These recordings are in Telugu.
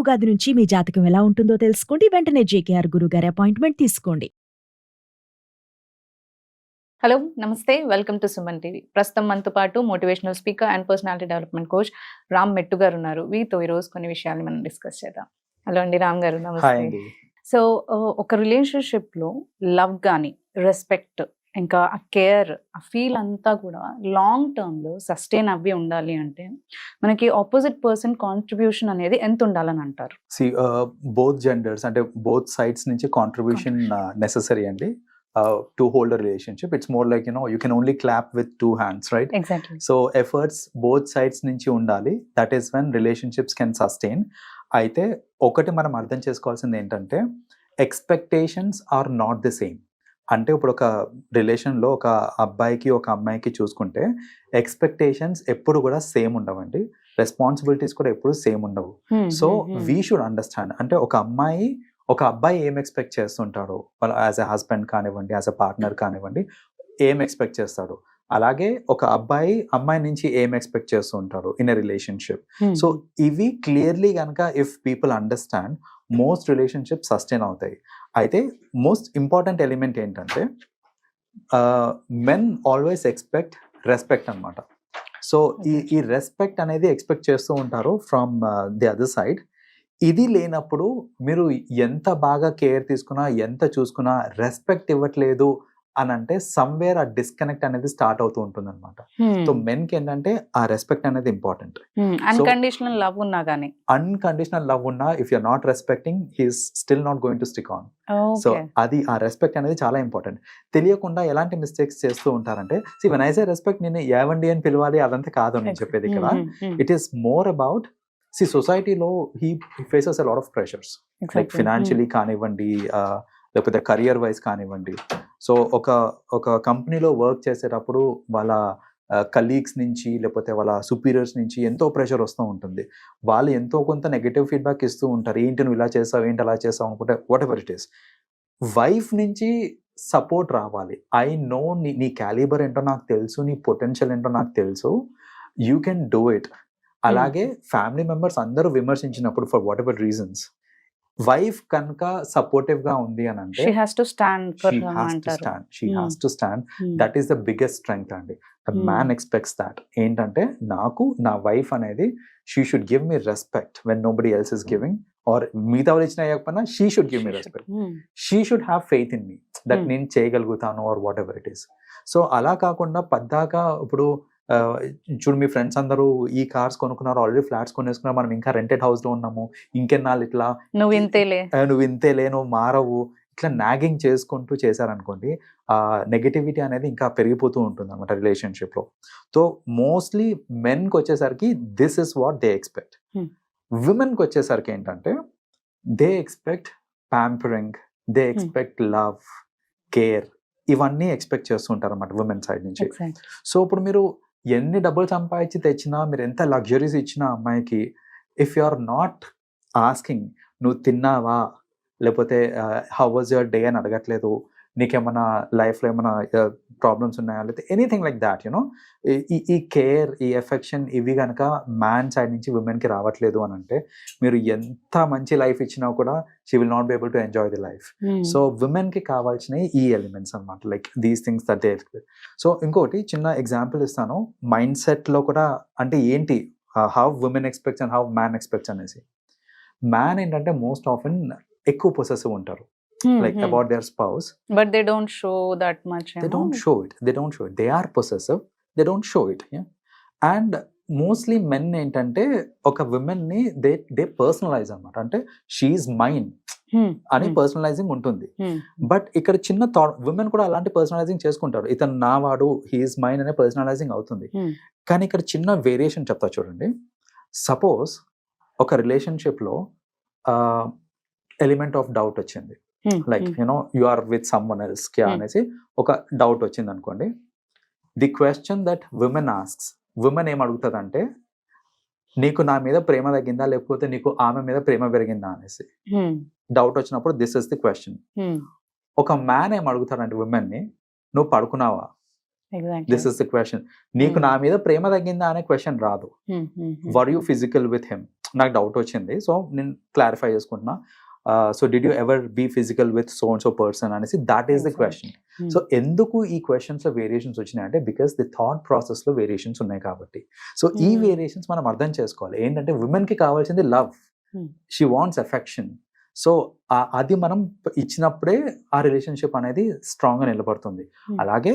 ఉగాది నుంచి మీ జాతకం ఎలా ఉంటుందో తెలుసుకోండి. వెంటనే జేకేఆర్ గురుగారి అపాయింట్మెంట్ తీసుకోండి. హలో నమస్తే, వెల్కమ్ టు సుమన్ టీవీ. ప్రస్తుతం మనతో పాటు motivational speaker and personality development coach Ram మెట్టు గారు ఉన్నారు. వీరితో ఈరోజు కొన్ని విషయాలు మనం డిస్కస్ చేద్దాం. హలో అండి రామ్ గారు, నమస్తే. సో ఒక రిలేషన్షిప్లో లవ్ కానీ రెస్పెక్ట్ ఇంకా ఆ కేర్ ఆ ఫీల్ అంతా కూడా లాంగ్ టర్మ్లో సస్టైన్ అవ్వి ఉండాలి అంటే మనకి ఆపోజిట్ పర్సన్ కాంట్రిబ్యూషన్ అనేది ఎంత ఉండాలని అంటారు? బోత్ జెండర్స్ అంటే బోత్ సైడ్స్ నుంచి కాంట్రిబ్యూషన్ నెసెసరీ అండి to hold a relationship. It's more like, you can only clap with two hands, right? Exactly. So efforts both sides నుంచి ఉండాలి. That is when relationships can sustain. అయితే ఒకటి మనం అర్థం చేసుకోవాల్సింది ఏంటంటే expectations are not the same. అంటే ఇప్పుడు ఒక రిలేషన్లో ఒక అబ్బాయికి ఒక అమ్మాయికి చూసుకుంటే ఎక్స్పెక్టేషన్స్ ఎప్పుడు కూడా సేమ్ ఉండవండి, రెస్పాన్సిబిలిటీస్ కూడా ఎప్పుడు సేమ్ ఉండవు. So we should understand. అంటే ఒక అబ్బాయి ఏం ఎక్స్పెక్ట్ చేస్తుంటాడు, యాజ్ ఎ హస్బెండ్ కానివ్వండి, యాజ్ ఎ పార్ట్నర్ కానివ్వండి, ఏం ఎక్స్పెక్ట్ చేస్తాడు, అలాగే ఒక అమ్మాయి నుంచి ఏం ఎక్స్పెక్ట్ చేస్తూ ఉంటాడు ఇన్ ఎ రిలేషన్షిప్. సో ఇవి క్లియర్లీ కనుక if people understand, most relationship sustain అవుతాయి. అయితే మోస్ట్ ఇంపార్టెంట్ ఎలిమెంట్ ఏంటంటే మెన్ ఆల్వేస్ ఎక్స్పెక్ట్ రెస్పెక్ట్ అనమాట. సో ఈ రెస్పెక్ట్ అనేది ఎక్స్పెక్ట్ చేస్తూ ఉంటారు ఫ్రమ్ ది అదర్ సైడ్. ఇది లేనప్పుడు మీరు ఎంత బాగా కేర్ తీసుకున్నా, ఎంత చూసుకున్నా రెస్పెక్ట్ ఇవ్వట్లేదు అని అంటే సమ్వేర్ ఆ డిస్కనెక్ట్ అనేది స్టార్ట్ అవుతూ ఉంటుంది అనమాట. సో మెన్ కి ఏంటంటే ఆ రెస్పెక్ట్ అనేది ఇంపార్టెంట్. అన్కండిషనల్ లవ్ ఉన్నా కానీ, అన్కండిషనల్ లవ్ ఉన్నా, if you're not respecting, he's still not going to stick on. So అది ఆ రెస్పెక్ట్ అనేది చాలా ఇంపార్టెంట్. తెలియకుండా ఎలాంటి మిస్టేక్స్ చేస్తూ ఉంటారంటే, వెన్ ఐ సే రెస్పెక్ట్, నేను ఏవండి అని పిలవాలి అదంతా కాదు నేను చెప్పేది ఇక్కడ. ఇట్ ఈస్ మోర్ అబౌట్, సొసైటీలో he faces a lot of pressures, like financially కానివ్వండి, లేకపోతే కెరియర్ వైజ్ కానివ్వండి. సో ఒక కంపెనీలో వర్క్ చేసేటప్పుడు వాళ్ళ కలీగ్స్ నుంచి లేకపోతే వాళ్ళ సుపీరియర్స్ నుంచి ఎంతో ప్రెషర్ వస్తూ ఉంటుంది. వాళ్ళు ఎంతో కొంత నెగటివ్ ఫీడ్బ్యాక్ ఇస్తూ ఉంటారు, ఏంటి నువ్వు ఇలా చేస్తావు, ఏంటి అలా చేస్తావు అనుకుంటే, whatever it is. Wife నుంచి సపోర్ట్ రావాలి. ఐ నో నీ క్యాలిబర్ ఏంటో నాకు తెలుసు, నీ పొటెన్షియల్ ఏంటో నాకు తెలుసు, యూ కెన్ డూ ఇట్. అలాగే ఫ్యామిలీ మెంబర్స్ అందరూ విమర్శించినప్పుడు for whatever reasons, wife కనుక సపోర్టివ్ గా ఉంది అని అంటే she has to stand. That is the biggest strength అండి. Man expects that. ఏంటంటే నా వైఫ్ అనేది she should give me respect when nobody else is giving, or మిగతా వాళ్ళు ఇచ్చినా ఇవ్వకపోయినా she should give me respect. She should have faith in me that నేను చేయగలుగుతాను, or whatever it is. So అలా కాకుండా పద్దాకా ఇప్పుడు చూడు, మీ ఫ్రెండ్స్ అందరూ ఈ కార్స్ కొనుక్కున్నారు, ఆల్రెడీ ఫ్లాట్స్ కొనేసుకున్నారు, మనం ఇంకా రెంటెడ్ హౌస్ లో ఉన్నాము, ఇంకెన్నాళ్ళు ఇట్లా నువ్వు ఇంతేలే, నువ్వు మారవు, ఇట్లా నాగింగ్ చేసుకుంటూ చేశారనుకోండి, ఆ నెగటివిటీ అనేది ఇంకా పెరిగిపోతూ ఉంటుంది అనమాట రిలేషన్షిప్ లో. సో మోస్ట్లీ మెన్కి వచ్చేసరికి this is what they expect. విమెన్కి వచ్చేసరికి ఏంటంటే they expect pampering, they expect love, care, ఇవన్నీ ఎక్స్పెక్ట్ చేస్తూ ఉంటారు అనమాట విమెన్ సైడ్ నుంచి. సో ఇప్పుడు మీరు ఎన్ని డబ్బులు సంపాదించి తెచ్చినా, మీరు ఎంత లగ్జరీస్ ఇచ్చినా అమ్మాయికి, if you are not asking, నువ్వు తిన్నావా, లేకపోతే హౌ వాజ్ యువర్ డే అని అడగట్లేదు, నీకేమన్నా లైఫ్లో ఏమైనా ప్రాబ్లమ్స్ ఉన్నాయా, లేకపోతే ఎనీథింగ్ లైక్ దాట్, ఈ కేర్, ఈ ఎఫెక్షన్, ఇవి కనుక మ్యాన్ సైడ్ నుంచి విమెన్కి రావట్లేదు అని అంటే, మీరు ఎంత మంచి లైఫ్ ఇచ్చినా కూడా she will not be able to enjoy the life. So విమెన్కి కావాల్సినవి ఈ ఎలిమెంట్స్ అనమాట, like these things that they expect. So ఇంకోటి చిన్న ఎగ్జాంపుల్ ఇస్తాను, మైండ్ సెట్లో కూడా అంటే ఏంటి, how women expects and how man expects అనేసి. మ్యాన్ ఏంటంటే మోస్ట్ ఆఫెన్ ఎక్కువ పొసెసివ్ ఉంటారు, like about their spouse, but they don't show that much. They don't show it. They are possessive, they don't show it. And mostly men ఏంటంటే ఒక విమెన్ ని they personalize అన్నమాట. అంటే షీఈస్ మైన్ అని పర్సనలైజింగ్ ఉంటుంది. బట్ ఇక్కడ చిన్న థాట్, విమెన్ కూడా అలాంటి పర్సనలైజింగ్ చేసుకుంటారు, ఇతను నా వాడు, హీఈస్ మైన్ అనే పర్సనలైజింగ్ అవుతుంది. కానీ ఇక్కడ చిన్న వేరియేషన్ చెప్తా చూడండి. సపోజ్ ఒక రిలేషన్షిప్ లో ఎలిమెంట్ ఆఫ్ డౌట్ వచ్చింది, like you are with someone else అనేసి ఒక డౌట్ వచ్చింది అనుకోండి. The question that women asks, women ఏం అడుగుతుంది అంటే, నీకు నా మీద ప్రేమ తగ్గిందా, లేకపోతే నీకు ఆమె మీద ప్రేమ పెరిగిందా అనేసి డౌట్ వచ్చినప్పుడు దిస్ ఇస్ ది క్వశ్చన్. ఒక మ్యాన్ ఏం అడుగుతాడంటే విమెన్ ని, నువ్వు పడుకున్నావా, దిస్ ఇస్ ది క్వశ్చన్. నీకు నా మీద ప్రేమ తగ్గిందా అనే క్వశ్చన్ రాదు. Were you physical with him, నాకు డౌట్ వచ్చింది, సో నేను క్లారిఫై చేసుకుంటున్నా. So did you ever be physical with so and so person అనేసి, that is the question. So ఎందుకు ఈ క్వశ్చన్స్ లో వేరియేషన్స్ వచ్చినాయి అంటే బికాస్ ది థాట్ ప్రాసెస్ లో వేరియేషన్స్ ఉన్నాయి కాబట్టి. సో ఈ వేరియేషన్స్ మనం అర్థం చేసుకోవాలి. ఏంటంటే ఉమెన్ కి కావాల్సింది love, she wants affection. So అది మనం ఇచ్చినప్పుడే ఆ రిలేషన్షిప్ అనేది స్ట్రాంగ్ గా నిలబడుతుంది. అలాగే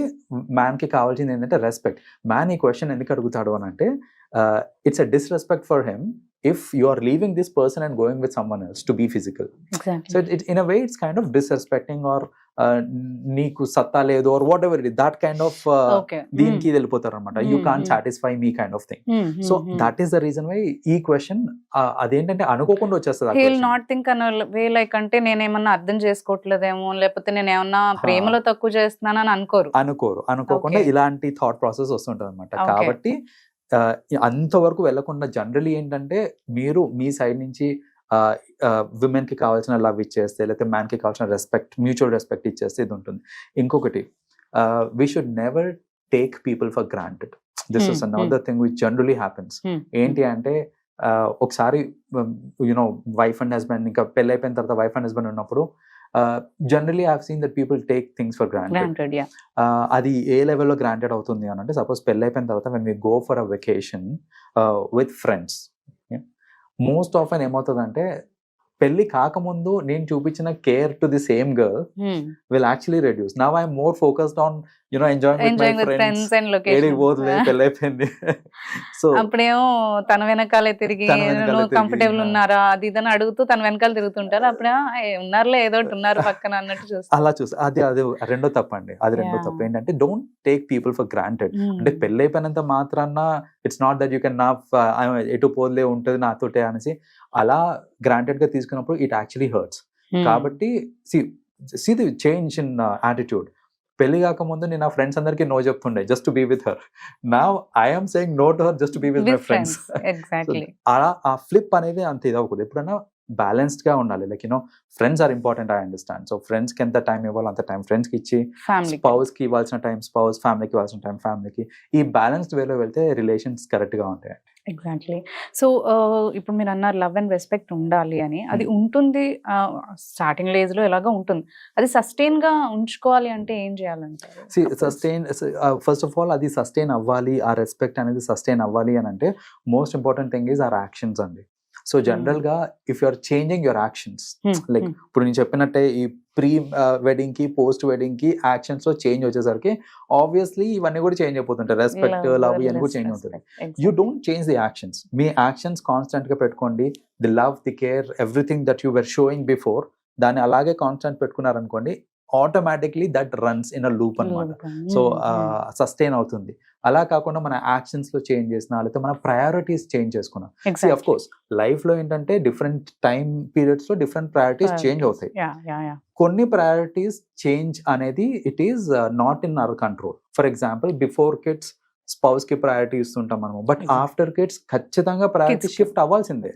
మ్యాన్ కి కావాల్సింది ఏంటంటే రెస్పెక్ట్. మ్యాన్ ఈ క్వశ్చన్ ఎందుకు అడుగుతాడు అని అంటే it's a disrespect for him if you are leaving this person and going with someone else to be physical. Exactly. So in a way it's kind of disrespecting or నీకు సత్తా లేదు or whatever it is, that kind of దీనికి వెళ్ళిపోతారు అనమాట. You can't satisfy me kind of thing. So that is the reason why ఈ క్వశ్చన్ అదేంటంటే అనుకోకుండా వచ్చేస్తుంది. He will not think అన్న వే లైక్ అంటే నేను ఏమన్నా అర్థం చేసుకోవట్లేదేమో, లేకపోతే నేను ఏమన్నా ప్రేమలో తక్కువ చేస్తున్నానని అనుకోకుండా ఇలాంటి థాట్ ప్రాసెస్ వస్తుంటది అనమాట. కాబట్టి అంతవరకు వెళ్లకుండా జనరలీ ఏంటంటే మీరు మీ సైడ్ నుంచి విమెన్ కి కావాల్సిన లవ్ ఇచ్చేస్తే, లేకపోతే మ్యాన్ కి కావాల్సిన రెస్పెక్ట్, మ్యూచువల్ రెస్పెక్ట్ ఇచ్చేస్తే ఇది ఉంటుంది. ఇంకొకటి, we should never take people for granted. This is another thing which generally happens. ఏంటి అంటే ఒకసారి యునో వైఫ్ అండ్ హస్బెండ్, ఇంకా పెళ్లి అయిపోయిన తర్వాత వైఫ్ అండ్ హస్బెండ్ ఉన్నప్పుడు generally I have seen that people take things for granted. అది ఏ లెవెల్లో గ్రాంటెడ్ అవుతుంది అని అంటే, సపోజ్ పెళ్లి అయిపోయిన తర్వాత when we go for a vacation with friends, most often ఏమవుతుందంటే పెళ్లి కాకముందు నేను చూపించిన care to the same girl will actually reduce. Now I'm more focused on enjoying with my friends and location. పెళ్లి అయిపోయింది, సో అప్పుడేమో తన వెనకాలే తిరిగి కంఫర్టబుల్ ఉన్నారా అది ఇదని అడుగుతూ తన వెనకాల తిరుగుతుంటారు. అప్పుడే ఉన్నారులే ఏదో ఉన్నారు పక్కన అన్నట్టు చూస్తారు. అలా చూసి అది రెండో తప్పండి. అది రెండో తప్పు. ఏంటంటే don't take people for granted. అంటే పెళ్లి అయిపోయినంత మాత్రాన it's not that you can నా ఎటు పోలే ఉంటుంది నాతోటే అనేసి అలా గ్రాంటెడ్ గా తీసుకున్నప్పుడు ఇట్ యాక్చువల్లీ హర్ట్స్. కాబట్టి see the change in attitude. పెళ్లి కాకముందు నేను నా ఫ్రెండ్స్ అందరికి నో చెప్తుండే just to be with her. Now I'm saying no to her just to be with my friends. అలా ఆ ఫ్లిప్ అనేది అంత ఇదవకూడదు. ఎప్పుడైనా బ్యాలెన్స్డ్ గా ఉండాలి. Like you know friends are important, I understand. So friends కి ఎంత టైం ఇవ్వాలో అంత టైం ఫ్రెండ్స్ కి ఇచ్చి, స్పౌస్ కి ఇవ్వాల్సిన టైం స్పౌస్, ఫ్యామిలీకి ఇవ్వాల్సిన టైం ఫ్యామిలీకి, ఈ బ్యాలెన్స్డ్ వేలో వెళ్తే రిలేషన్స్ కరెక్ట్ గా ఉంటాయి. ఎగ్జాక్ట్లీ. సో ఇప్పుడు మీరు అన్నారు లవ్ అండ్ రెస్పెక్ట్ ఉండాలి అని. అది ఉంటుంది స్టార్టింగ్ ఏజ్ లో ఎలాగో ఉంటుంది. అది సస్టైన్ గా ఉంచుకోవాలి అంటే ఏం చేయాలంటారు? సస్టైన్ ఫస్ట్ ఆఫ్ ఆల్ అది సస్టైన్ అవ్వాలి, ఆ రెస్పెక్ట్ అనేది సస్టైన్ అవ్వాలి అని అంటే most important thing is our actions అండి. సో జనరల్ గా if you are changing your actions, like ఇప్పుడు నేను చెప్పినట్టే ఈ ప్రీ వెడ్డింగ్ కి పోస్ట్ వెడ్డింగ్ కి యాక్షన్స్ లో చేంజ్ వచ్చేసరికి ఆబ్వియస్లీ ఇవన్నీ కూడా చేంజ్ అయిపోతుంటాయి. రెస్పెక్ట్, లవ్ ఇవన్నీ కూడా చేంజ్ అవుతుంది. You don't change the actions. మీ యాక్షన్స్ కాన్స్టెంట్ గా పెట్టుకోండి. The love, the care, everything that you were showing before, దాన్ని అలాగే కాన్స్టెంట్ పెట్టుకున్నారనుకోండి, automatically that runs in a loop అనమాట. సో సస్టైన్ అవుతుంది. అలా కాకుండా మన యాక్షన్స్ లో చేంజ్ చేసినా, లేకపోతే మన ప్రయారిటీస్ చేంజ్ చేసుకున్నాం. అఫ్ కోర్స్ లైఫ్ లో ఏంటంటే డిఫరెంట్ టైం పీరియడ్స్ లో డిఫరెంట్ ప్రయారిటీస్ చేంజ్ అవుతాయి. కొన్ని ప్రయారిటీస్ చేంజ్ అనేది it is not in our control. For example before kids spouse కి ప్రయారిటీ ఇస్తుంటాం మనము, బట్ ఆఫ్టర్ కిడ్స్ ఖచ్చితంగా ప్రయారిటీ షిఫ్ట్ అవ్వాల్సిందే.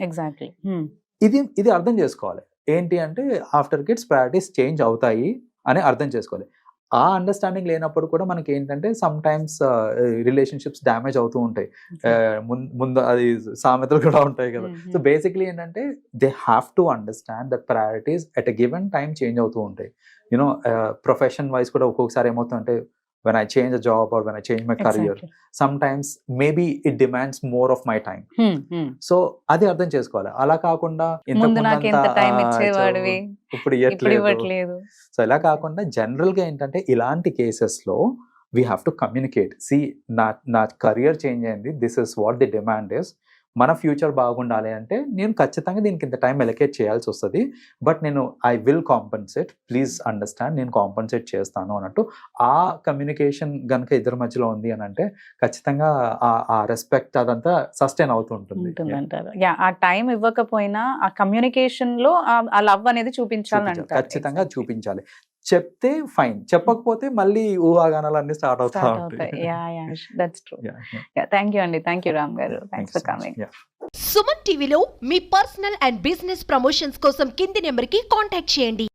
ఇది అర్థం చేసుకోవాలి. ఏంటి అంటే ఆఫ్టర్ కిడ్స్ ప్రయారిటీస్ చేంజ్ అవుతాయి అని అర్థం చేసుకోవాలి. ఆ అండర్స్టాండింగ్ లేనప్పుడు కూడా మనకి ఏంటంటే సమ్ టైమ్స్ రిలేషన్షిప్స్ డ్యామేజ్ అవుతూ ఉంటాయి. ముందు అది సామెతలు కూడా ఉంటాయి కదా. సో బేసిక్లీ ఏంటంటే they have to understand that priorities at a given time change అవుతూ ఉంటాయి. యూనో ప్రొఫెషన్ వైజ్ కూడా ఒక్కొక్కసారి ఏమవుతుందంటే when I change a job or when I change my career, sometimes maybe it demands more of my time. So adi ardham chesukovali. Ala kaakunda mundu naaku enta time ichevadivi ippudu iyyatledu. So ila kaakunda general ga entante ilanti cases lo we have to communicate. See, na career change ayindi, this is what the demand is. మన ఫ్యూచర్ బాగుండాలి అంటే నేను ఖచ్చితంగా దీనికి ఇంత టైం ఎలకేట్ చేయాల్సి వస్తుంది, బట్ నేను I will compensate, please understand, నేను కాంపన్సేట్ చేస్తాను అన్నట్టు ఆ కమ్యూనికేషన్ గనుక ఇద్దరి మధ్యలో ఉంది అని అంటే ఖచ్చితంగా ఆ రెస్పెక్ట్ అదంతా సస్టైన్ అవుతుంటుంది. ఆ టైం ఇవ్వకపోయినా ఆ కమ్యూనికేషన్ లో ఆ లవ్ అనేది చూపించాలి, ఖచ్చితంగా చూపించాలి. చెప్తే ఫైన్, చెప్పకపోతే మళ్ళీ ఊహాగానాలు అన్ని స్టార్ట్ అవుతా ఉంటాయి. థ్యాంక్ యూ అండి. థ్యాంక్ యూ రామ్ గారు. Thanks for coming. సుమన్ టీవీలో మీ పర్సనల్ అండ్ బిజినెస్ ప్రమోషన్స్ కోసం కింది నెంబర్ కి కాంటాక్ట్ చేయండి.